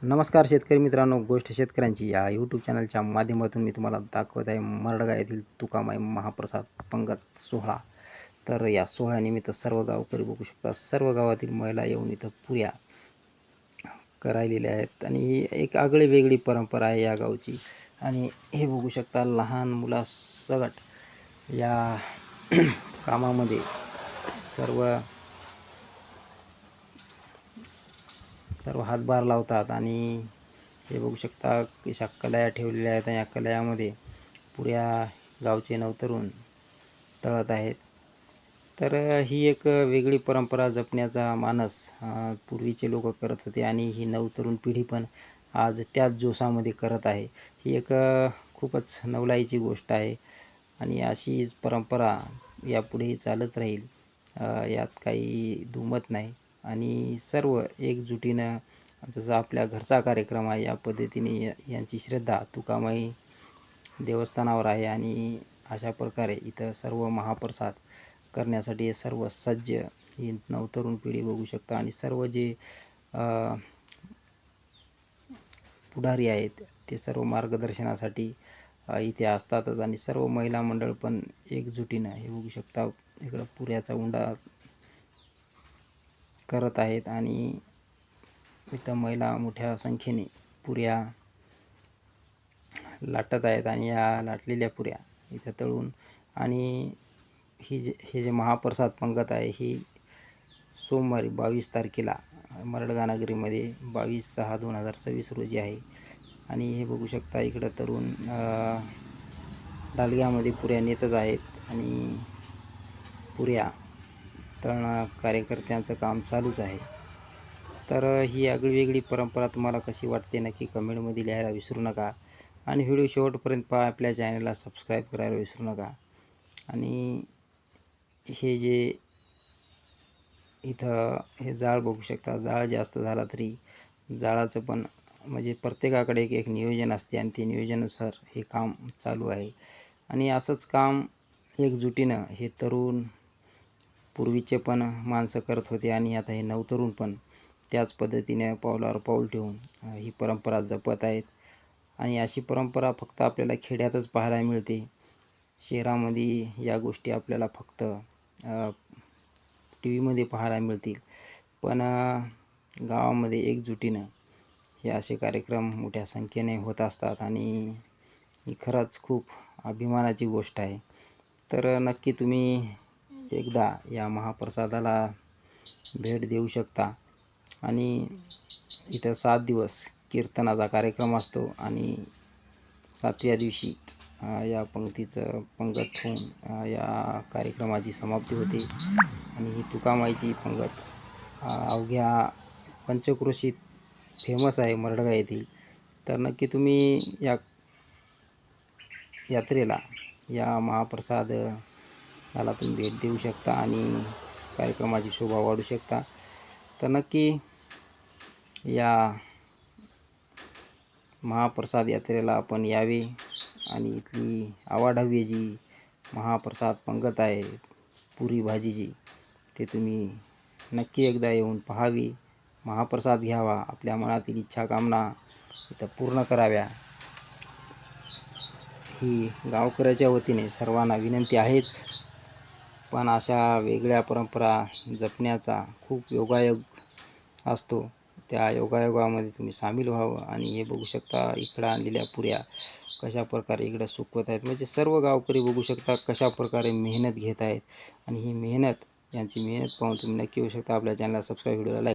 नमस्कार शेतकरी मित्रांनो, गोष्ट शेतकऱ्यांची या यूट्यूब चॅनलच्या माध्यमातून मी तुम्हाला दाखवत आहे मरडगा येथील तुकामाई महाप्रसाद पंगत सोहळा. तर या सोहळ्यानिमित्त सर्व गावकरी बघू शकता, सर्व गावातील महिला येऊन इथं पुऱ्या करायलेल्या आहेत आणि ही एक आगळी वेगळी परंपरा आहे या गावची. आणि हे बघू शकता लहान मुलासकट या कामामध्ये सर्व हातभार लावतात. आणि हे बघू शकता अशा कलया ठेवलेल्या आहेत आणि या कलयामध्ये पुऱ्या गावचे नवतरुण तळत आहेत. तर ही एक वेगळी परंपरा जपण्याचा मानस पूर्वीचे लोक करत होते आणि ही नवतरुण पिढी पण आज त्याच जोशामध्ये करत आहे. ही एक खूपच नवलाईची गोष्ट आहे आणि अशीच परंपरा यापुढेही चालत राहील, यात काही दुमत नाही. आणि सर्व एकजुटीनं जसं आपल्या घरचा कार्यक्रम आहे या पद्धतीने यांची श्रद्धा तुकामाई देवस्थानावर आहे. आणि अशा प्रकारे इथं सर्व महाप्रसाद करण्यासाठी सर्व सज्ज ही नवतरुण पिढी बघू शकता. आणि सर्व जे पुढारी आहेत ते सर्व मार्गदर्शनासाठी इथे असतातच. आणि सर्व महिला मंडळ पण एकजुटीनं हे बघू शकता इकडं पुऱ्याचा उंडा करत आहेत. आणि इथं महिला मोठ्या संख्येने पुऱ्या लाटत आहेत आणि या लाटलेल्या पुऱ्या इथं तळून आणि हे जे महाप्रसाद पंगत आहे ही सोमवारी 22 तारखेला मरडगा नगरीमध्ये 22/6/2026 रोजी आहे. आणि हे बघू शकता इकडं तरुण डालग्यामध्ये पुऱ्या नेतच आहेत आणि पुऱ्या तळणं कार्यकर्त्यांचं काम चालूच आहे. तर ही आगळीवेगळी परंपरा तुम्हाला कशी वाटते नक्की कमेंटमध्ये लिहायला विसरू नका. आणि व्हिडिओ शेवटपर्यंत पहा, आपल्या चॅनलला सबस्क्राईब करायला विसरू नका. आणि हे जे इथं हे जाळ बघू शकता, जाळ जास्त झाला तरी जाळाचं पण म्हणजे प्रत्येकाकडे एक एक नियोजन असते आणि ते नियोजनानुसार हे काम चालू आहे. आणि असंच काम एकजुटीनं हे तरुण पूर्वीचे पण माणसं करत होते आणि आता हे नवतरुण पण त्याच पद्धतीने पावलावर पाऊल ठेवून ही परंपरा जपत आहेत. आणि अशी परंपरा फक्त आपल्याला खेड्यातच पाहायला मिळते. शहरामध्ये या गोष्टी आपल्याला फक्त टी व्हीमध्ये पाहायला मिळतील. पण गावामध्ये एकजुटीनं हे असे कार्यक्रम मोठ्या संख्येने होत असतात आणि ही खरंच खूप अभिमानाची गोष्ट आहे. तर नक्की तुम्ही एकदा या महाप्रसादाला भेट देऊ शकता. आणि इथं 7 दिवस कीर्तनाचा कार्यक्रम असतो आणि 7व्या दिवशी या पंगतीचं पंगत होऊन या कार्यक्रमाची समाप्ती होते. आणि ही तुकामाईची पंगत अवघ्या पंचक्रोशीत फेमस आहे मरडगा येथील. तर नक्की तुम्ही या यात्रेला या महाप्रसादाला तुम्ही भेट देऊ शकता आणि कार्यक्रमाची शोभा वाढवू शकता. तर नक्की या महाप्रसाद यात्रेला आपण यावे आणि इथली आवाढव्य जी महाप्रसाद पंगत आहे पुरी भाजीची ते तुम्ही नक्की एकदा येऊन पाहावी, महाप्रसाद घ्यावा, आपल्या मनातील इच्छाकामना इथं पूर्ण कराव्या ही गावकऱ्याच्या वतीने सर्वांना विनंती आहेच. पण अशा वेगळ्या परंपरा जपण्याचा खूप योगायोग असतो. त्या योगायोगामध्ये तुम्ही सामील व्हावं. आणि हे बघू शकता इकडं आणलेल्या पुऱ्या कशा प्रकारे इकडं सुकवत आहेत. म्हणजे सर्व गावकरी बघू शकता कशा प्रकारे मेहनत घेत आहेत. आणि ही मेहनत यांची मेहनत पाहून तुम्ही नक्की येऊ शकता. आपल्या चॅनलला सबस्क्राईब, व्हिडिओला लाईक